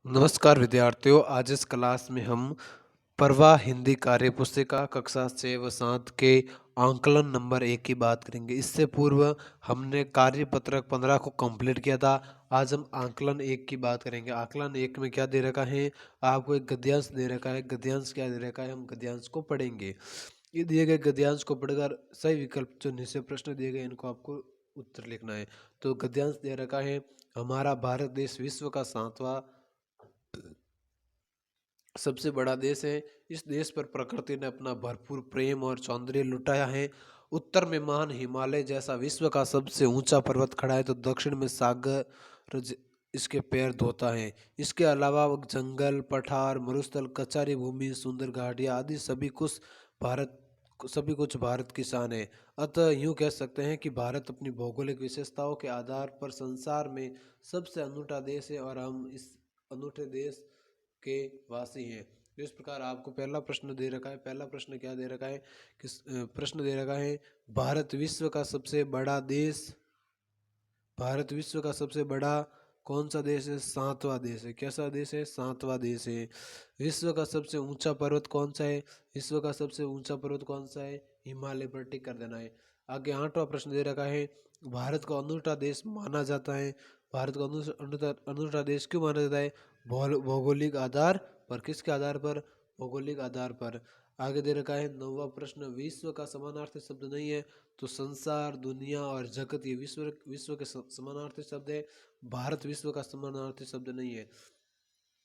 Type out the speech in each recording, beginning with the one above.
नमस्कार विद्यार्थियों, आज इस क्लास में हम प्रवाह हिंदी कार्य पुस्तिका कक्षा 6 व 7 के आंकलन नंबर 1 की बात करेंगे। इससे पूर्व हमने कार्यपत्रक 15 को कंप्लीट किया था। आज हम आंकलन 1 की बात करेंगे। आंकलन 1 में क्या दे रखा है? आपको एक गद्यांश दे रखा है। गद्यांश क्या दे रखा है? हम गद्यांश को पढ़ेंगे। ये दिए गए गद्यांश को पढ़कर सही विकल्प जो नीचे प्रश्न दिए गए इनको आपको उत्तर लिखना है। तो गद्यांश दे रखा है, हमारा भारत देश विश्व का 7वां सबसे बड़ा देश है। इस देश पर प्रकृति ने अपना भरपूर प्रेम और सौंदर्य लुटाया है। उत्तर में महान हिमालय जैसा विश्व का सबसे ऊंचा पर्वत खड़ा है, तो दक्षिण में सागर इसके पैर धोता है। इसके अलावा जंगल, पठार, मरुस्थल, कचारी भूमि, सुंदर घाटियां आदि सभी कुछ भारत की शान है। अतः यूं कह सकते हैं कि भारत अपनी भौगोलिक विशेषताओं के आधार पर संसार में सबसे अनूठा देश है और हम इस अनूठे देश के वासी हैं। तो इस प्रकार आपको पहला प्रश्न दे रखा है। पहला प्रश्न क्या दे रखा है? प्रश्न दे रखा है, भारत विश्व का सबसे बड़ा देश, भारत विश्व का सबसे बड़ा कौन सा देश है? 7वां देश है। कैसा देश है? 7वां देश है। विश्व का सबसे ऊंचा पर्वत कौन सा है? विश्व का सबसे ऊंचा पर्वत कौन सा है? हिमालय पर टिक कर देना है। आगे 8वां प्रश्न दे रखा है, भारत को अनूठा देश माना जाता है। भारत को अनूठा अनूठा देश क्यों माना जाता है? भौगोलिक आधार पर। किसके आधार पर? भौगोलिक आधार पर। आगे दे रखा है 9वां प्रश्न, विश्व का समानार्थी शब्द नहीं है, तो संसार, दुनिया और जगत ये विश्व विश्व के समानार्थी शब्द है। भारत विश्व का समानार्थी शब्द नहीं है।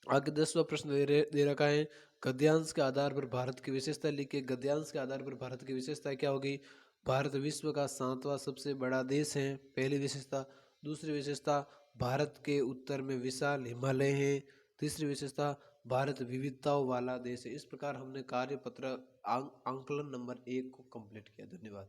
आगे 10वां प्रश्न दे रखा है, गद्यांश के आधार पर भारत की विशेषता लिखिए। गद्यांश के आधार पर भारत की विशेषता क्या होगी? भारत विश्व का 7वां सबसे बड़ा देश है, पहली विशेषता। दूसरी विशेषता, भारत के उत्तर में विशाल हिमालय है। तीसरी विशेषता, भारत विविधताओं वाला देश है। इस प्रकार हमने कार्यपत्र आंकलन नंबर 1 को कंप्लीट किया। धन्यवाद।